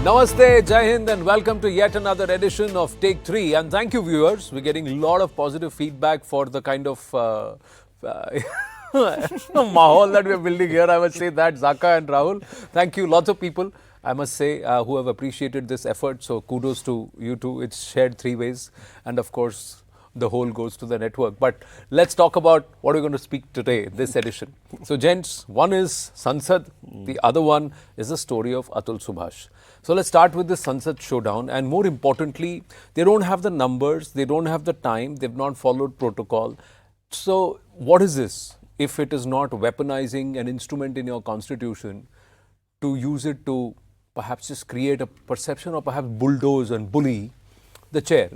Namaste, Jai Hind, and welcome to yet another edition of Take 3. And thank you, viewers. We're getting a lot of positive feedback for the kind of mahal that we're building here. I must say that, Zaka and Rahul. Thank you, lots of people, I must say, who have appreciated this effort. So kudos to you two. It's shared three ways. And of course, the whole goes to the network. But let's talk about what we're going to speak today, this edition. So, gents, one is Sansad, the other one is the story of Atul Subhash. So, let's start with the Sansad showdown. And more importantly, they don't have the numbers, they don't have the time, they've not followed protocol. So, what is this if it is not weaponizing an instrument in your constitution to use it to perhaps just create a perception or perhaps bulldoze and bully the chair?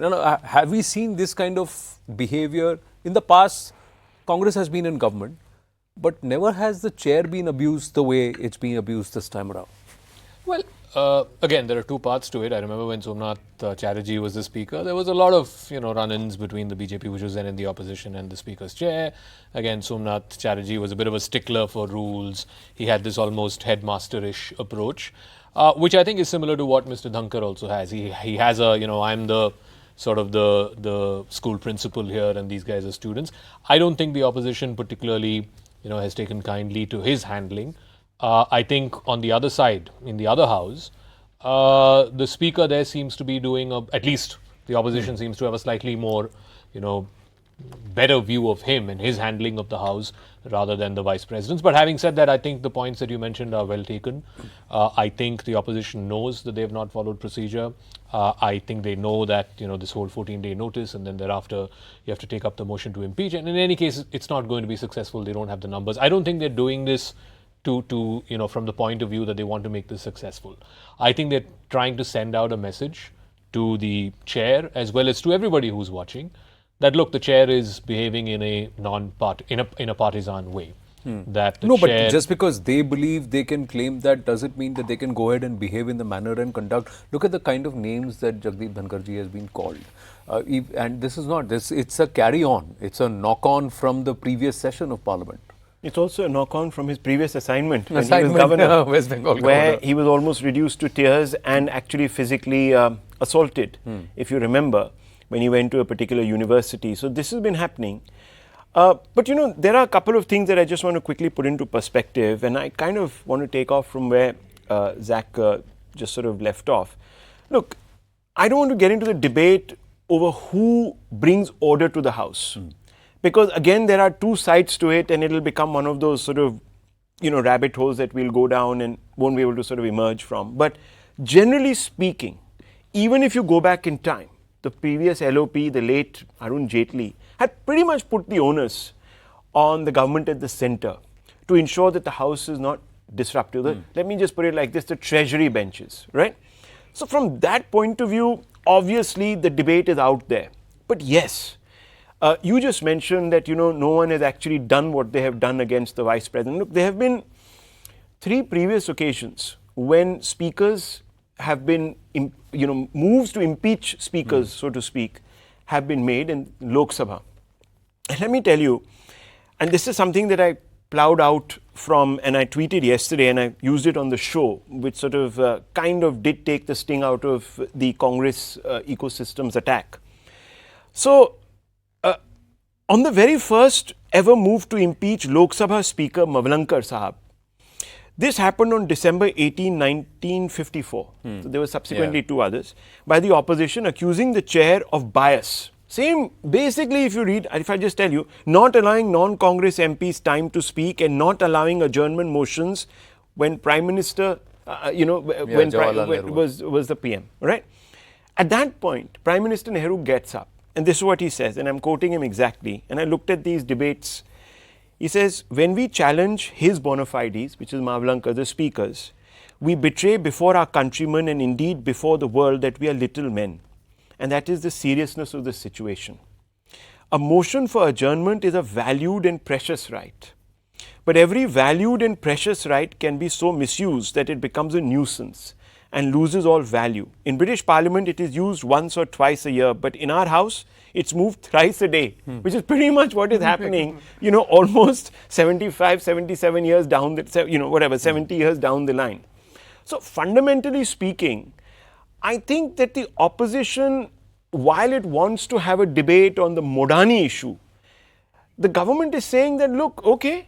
Have we seen this kind of behavior in the past? Congress has been in government, but never has the chair been abused the way it's being abused this time around. Well, again, there are two parts to it. I remember when Somnath Chatterjee was the speaker, there was a lot of run-ins between the BJP, which was then in the opposition, and the speaker's chair. Again, Somnath Chatterjee was a bit of a stickler for rules. He had this almost headmaster-ish approach. Which I think is similar to what Mr. Dhankar also has. He has a, I'm the sort of the school principal here and these guys are students. I don't think the opposition particularly, has taken kindly to his handling. I think on the other side, in the other house, the speaker there seems to be doing, at least the opposition seems to have a slightly more, better view of him and his handling of the House rather than the Vice President's. But having said that, I think the points that you mentioned are well taken. I think the opposition knows that they have not followed procedure. I think they know that, this whole 14-day notice and then thereafter you have to take up the motion to impeach. And in any case, it's not going to be successful. They don't have the numbers. I don't think they're doing this to from the point of view that they want to make this successful. I think they're trying to send out a message to the chair as well as to everybody who's watching that look, the chair is behaving in a in a partisan way. That the chair, but just because they believe they can claim that, does it mean that they can go ahead and behave in the manner and conduct? Look at the kind of names that Jagdeep Dhankarji has been called. And this is not this; it's a carry-on. It's a knock-on from the previous session of Parliament. It's also a knock-on from his previous assignment when he was governor, West Bengal where governor. he was almost reduced to tears and actually physically assaulted, if you remember, when he went to a particular university. So this has been happening. But there are a couple of things that I just want to quickly put into perspective, and I kind of want to take off from where Zach just sort of left off. Look, I don't want to get into the debate over who brings order to the House. Because again, there are two sides to it, and it'll become one of those sort of, rabbit holes that we'll go down and won't be able to sort of emerge from. But generally speaking, even if you go back in time, the previous LOP, the late Arun Jaitley, had pretty much put the onus on the government at the center to ensure that the House is not disruptive. Let me just put it like this, the treasury benches, right? So from that point of view, obviously the debate is out there. But yes, you just mentioned that, no one has actually done what they have done against the Vice President. Look, there have been 3 previous occasions when speakers have been, moves to impeach speakers, so to speak, have been made in Lok Sabha. And let me tell you, and this is something that I plowed out from, and I tweeted yesterday, and I used it on the show, which sort of kind of did take the sting out of the Congress ecosystem's attack. So, on the very first ever move to impeach Lok Sabha Speaker Mavlankar Sahab, this happened on December 18, 1954. So there were subsequently 2 others, by the opposition accusing the chair of bias. Same, basically, if I just tell you, not allowing non-Congress MPs time to speak and not allowing adjournment motions when Prime Minister, was the PM, right? At that point, Prime Minister Nehru gets up, and this is what he says, and I'm quoting him exactly, and I looked at these debates. He says, when we challenge his bona fides, which is Mavlankar, the speakers, we betray before our countrymen and indeed before the world that we are little men. And that is the seriousness of the situation. A motion for adjournment is a valued and precious right. But every valued and precious right can be so misused that it becomes a nuisance and loses all value. In British Parliament, it is used once or twice a year, but in our House, it's moved thrice a day, which is pretty much what is happening, almost 75, 77 years down, 70 years down the line. So fundamentally speaking, I think that the opposition, while it wants to have a debate on the Modani issue, the government is saying that, look, okay,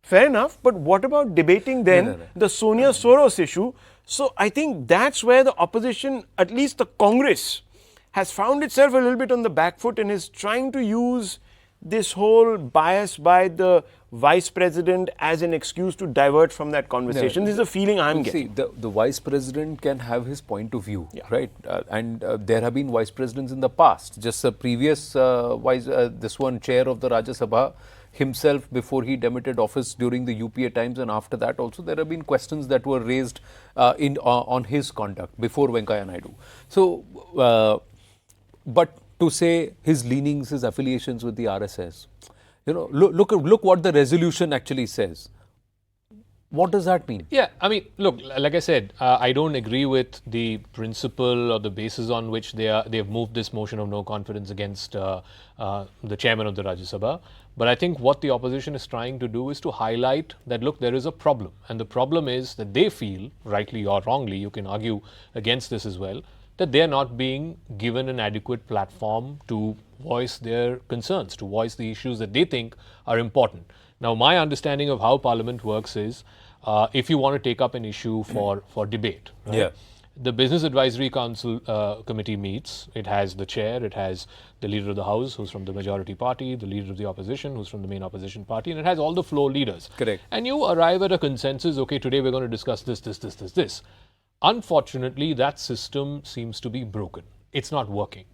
fair enough, but what about debating then the Sonia Soros issue? So I think that's where the opposition, at least the Congress, has found itself a little bit on the back foot and is trying to use this whole bias by the vice president as an excuse to divert from that conversation. This is a feeling I'm getting. See, the vice president can have his point of view, right? And there have been vice presidents in the past. Just the previous this one chair of the Rajya Sabha himself, before he demitted office during the UPA times, and after that also there have been questions that were raised on his conduct before Venkaiah Naidu. So, but to say his leanings, his affiliations with the RSS, you know, look what the resolution actually says. What does that mean? Yeah, I mean, look, like I said, I don't agree with the principle or the basis on which they've moved this motion of no confidence against the chairman of the Rajya Sabha. But I think what the opposition is trying to do is to highlight that, look, there is a problem. And the problem is that they feel, rightly or wrongly, you can argue against this as well, that they are not being given an adequate platform to voice their concerns, to voice the issues that they think are important. Now, my understanding of how Parliament works is, if you want to take up an issue for debate, right? The Business Advisory Council committee meets. It has the chair, it has the leader of the House, who's from the majority party, the leader of the opposition, who's from the main opposition party, and it has all the floor leaders. Correct. And you arrive at a consensus, okay, today we're going to discuss this. Unfortunately, that system seems to be broken. It's not working.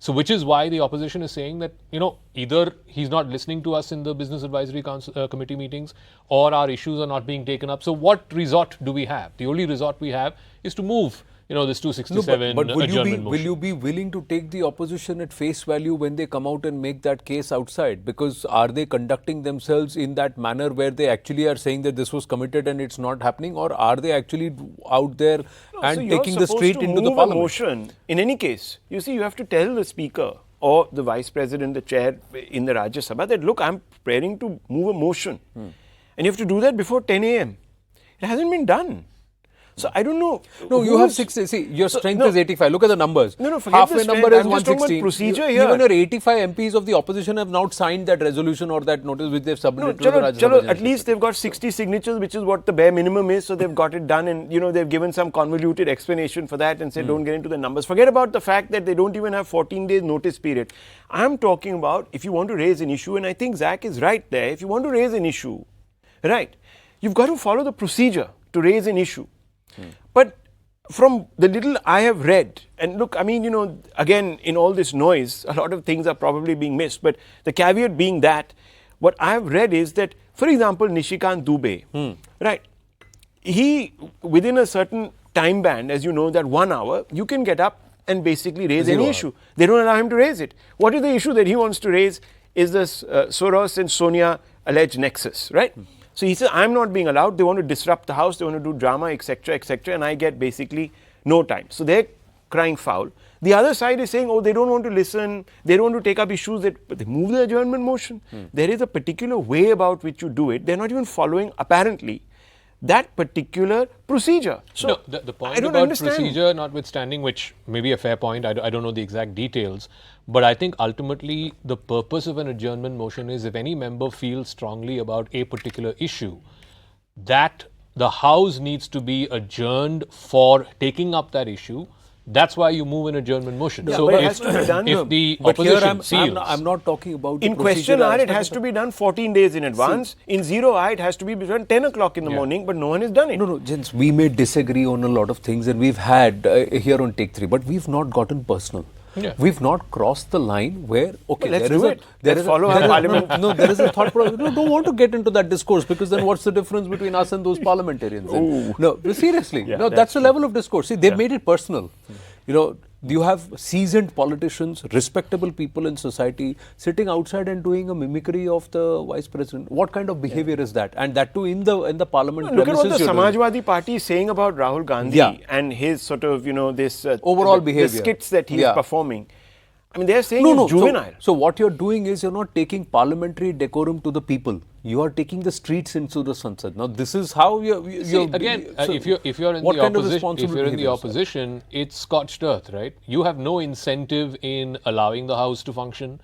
So, which is why the opposition is saying that, you know, either he's not listening to us in the Business Advisory Council committee meetings, or our issues are not being taken up. So, what resort do we have? The only resort we have is to move, you know, this 267 but adjournment motion. will you be willing to take the opposition at face value when they come out and make that case outside? Because are they conducting themselves in that manner where they actually are saying that this was committed and it's not happening, or are they actually out there and taking the street into the parliament? Motion. In any case, you see, you have to tell the speaker or the vice president, the chair in the Rajya Sabha that, look, I'm preparing to move a motion. And you have to do that before 10 a.m. It hasn't been done. So I don't know. No, you have 60. See, your strength is 85. Look at the numbers. No, forget halfway the number strength. is I'm just talking 160. about procedure here. Even your 85 MPs of the opposition have not signed that resolution or that notice which they've submitted to the Rajya Sabha. At least they've got 60 signatures, which is what the bare minimum is. So they've got it done, and you know they've given some convoluted explanation for that and said don't get into the numbers. Forget about the fact that they don't even have 14 days notice period. I'm talking about if you want to raise an issue, and I think Zach is right there. If you want to raise an issue, right, you've got to follow the procedure to raise an issue. But from the little I have read, and look, I mean, you know, again, in all this noise, a lot of things are probably being missed, but the caveat being that, what I have read is that, for example, Nishikant Dubey, right, he, within a certain time band, as you know, that 1 hour, you can get up and basically raise any issue. They don't allow him to raise it. What is the issue that he wants to raise is this Soros and Sonia alleged nexus, right? So he says, I'm not being allowed. They want to disrupt the house. They want to do drama, etc., etc. And I get basically no time. So they're crying foul. The other side is saying, oh, they don't want to listen. They don't want to take up issues but they move the adjournment motion. There is a particular way about which you do it. They're not even following, apparently, that particular procedure. So no, the point about procedure notwithstanding, which may be a fair point, I don't know the exact details, but I think ultimately the purpose of an adjournment motion is if any member feels strongly about a particular issue, that the House needs to be adjourned for taking up that issue. That's why you move an adjournment motion. Yeah, so if the opposition feels... I'm not talking about in question hour, it has to be done 14 days in advance. In 0 hour, it has to be done 10 o'clock in the morning, but no one has done it. No, gents, we may disagree on a lot of things, and we've had here on Take 3, but we've not gotten personal. Yeah. We've not crossed the line where, okay, well, there is a thought process. No, don't want to get into that discourse, because then what's the difference between us and those parliamentarians? No, seriously, that's the level of discourse. See, they've made it personal. You know, you have seasoned politicians, respectable people in society sitting outside and doing a mimicry of the vice president. What kind of behavior is that? And that too in the parliament. Look at what the Samajwadi Party is saying about Rahul Gandhi and his sort of, you know, this overall behavior, the skits that he is performing. I mean, they're saying No, it's no. juvenile. So what you're doing is you're not taking parliamentary decorum to the people. You are taking the streets into the Sansad. Now this is how you're See, again, so if you're in what the kind of opposition, if responsible you're in the behavior is that? opposition, it's scorched earth, right? You have no incentive in allowing the House to function.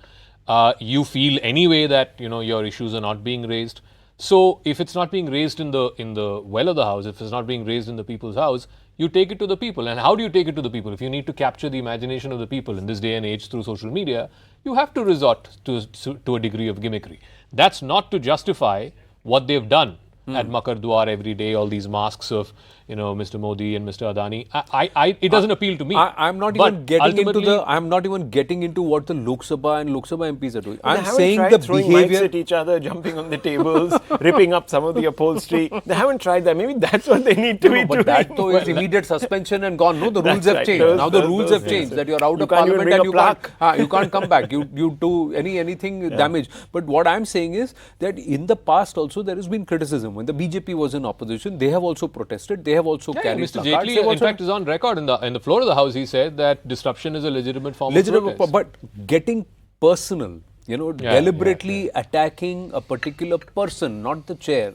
You feel anyway that your issues are not being raised. So if it's not being raised in the well of the House, if it's not being raised in the people's house, you take it to the people. And how do you take it to the people? If you need to capture the imagination of the people in this day and age through social media, you have to resort to a degree of gimmickry. That's not to justify what they've done at Makar Dwar every day, all these masks of Mr. Modi and Mr. Adani. It doesn't appeal to me. I'm not But even getting into ultimately- the. I'm not even getting into what the Lok Sabha and Lok Sabha MPs are doing. They I'm haven't saying tried the throwing behavior. mics at each other, jumping on the tables, ripping up some of the upholstery. They haven't tried that. Maybe that's what they need to be No, doing. but that though is immediate suspension and gone. No, the rules That's have right. changed. Those- Now the those- rules those have changed things. that you're out You of can't even parliament bring and a you can't, plaque. you can't come back. You do anything damage. But what I'm saying is that in the past also there has been criticism. When the BJP was in opposition, they have also protested. They have also Yeah, carried Mr. placards. Jaitley, They've in also- fact, is on record in the floor of the House. He said that disruption is a legitimate form of protest. but getting personal, deliberately attacking a particular person, not the chair.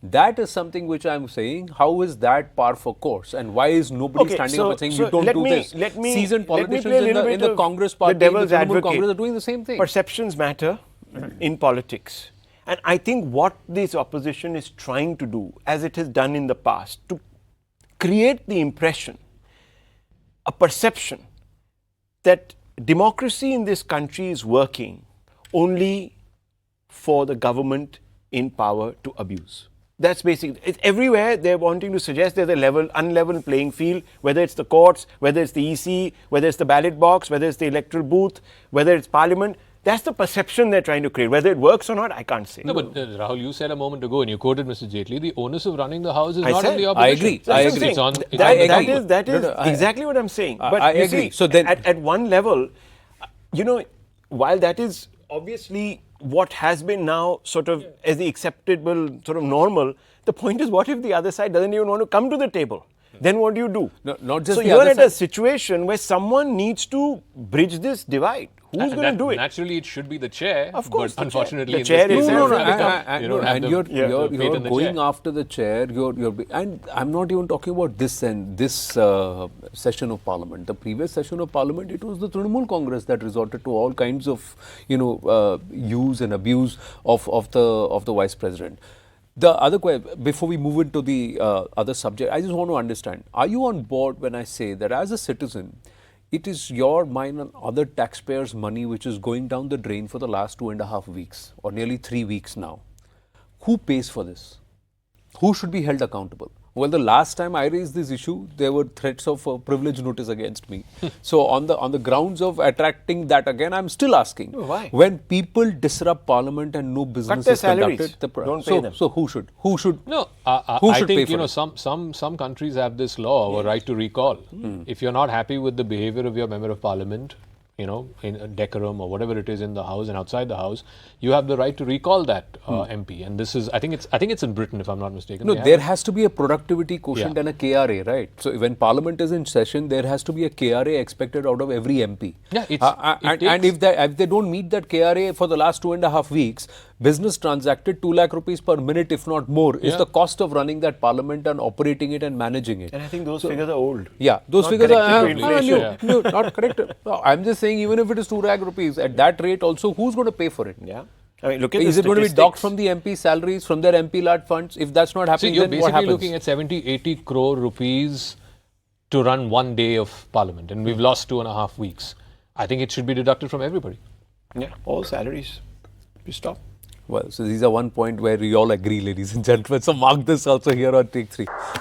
That is something which I'm saying. How is that par for course? And why is nobody Okay, standing so- up and saying so you don't let do me- this? let me- Seasoned let me politicians play a little in bit the of Congress the party, devil's the Trinamool advocate. Congress are doing the same thing. Perceptions matter in politics. And I think what this opposition is trying to do, as it has done in the past, to create the impression, a perception that democracy in this country is working only for the government in power to abuse. That's basically it's everywhere. They're wanting to suggest there's a unlevel playing field, whether it's the courts, whether it's the EC, whether it's the ballot box, whether it's the electoral booth, whether it's parliament. That's the perception they're trying to create. Whether it works or not, I can't say. No, but Rahul, you said a moment ago, and you quoted Mr. Jaitley, the onus of running the House is I not said- on the I opposition. agree. That's what I'm agree. saying. It's on, That- it's on the that government. is that is No, no, exactly what I'm saying. I But you agree. see, So then- at one level, while that is obviously what has been now sort of as the acceptable sort of normal, the point is, what if the other side doesn't even want to come to the table? Then what do you do? No, not just so the you're other at a side. situation where someone needs to bridge this divide. Who's And going that- to do it? Naturally, it should be the chair. Of course, but the chair. unfortunately, The in chair this case, is- they No, don't no, have the- and they don't have the you're faith in the going chair. after the chair. And I'm not even talking about this session of Parliament. The previous session of Parliament, it was the Trinamool Congress that resorted to all kinds of use and abuse of the Vice President. The other question, before we move into the other subject, I just want to understand: are you on board when I say that as a citizen, it is your, mine, and other taxpayers' money which is going down the drain for the last 2.5 weeks or nearly 3 weeks now? Who pays for this? Who should be held accountable? Well, the last time I raised this issue, there were threats of privilege notice against me. So, on the grounds of attracting that again, I'm still asking. Why? When people disrupt Parliament and no business their is conducted, salaries. Don't pay them. So who should? No, Who I should pay think for it? some countries have this law, a right to recall. If you're not happy with the behavior of your member of parliament, in a decorum or whatever it is in the house and outside the house, you have the right to recall that MP. And this is, I think it's in Britain, if I'm not mistaken. No, They have there it. has to be a productivity quotient Yeah. and a KRA, right? So when Parliament is in session, there has to be a KRA expected out of every MP. Yeah, and if they don't meet that KRA for the last 2.5 weeks, business transacted 2 lakh rupees per minute, if not more, is Yeah. the cost of running that Parliament and operating it and managing it. And I think those figures are old. Yeah, those Not figures are corrected to inflation. not correct. No, I'm just saying, even if it is 2 lakh rupees, at that rate also, who's going to pay for it? Yeah. I mean, look at Is the it going to be docked statistics. from the MP salaries, from their MP lad funds? If that's not See, happening, you're then what basically happens? looking at 70-80 crore rupees to run one day of parliament, and we've lost 2.5 weeks. I think it should be deducted from everybody. Yeah, all salaries. You stop. Well, so these are one point where we all agree, ladies and gentlemen. So mark this also here on Take 3.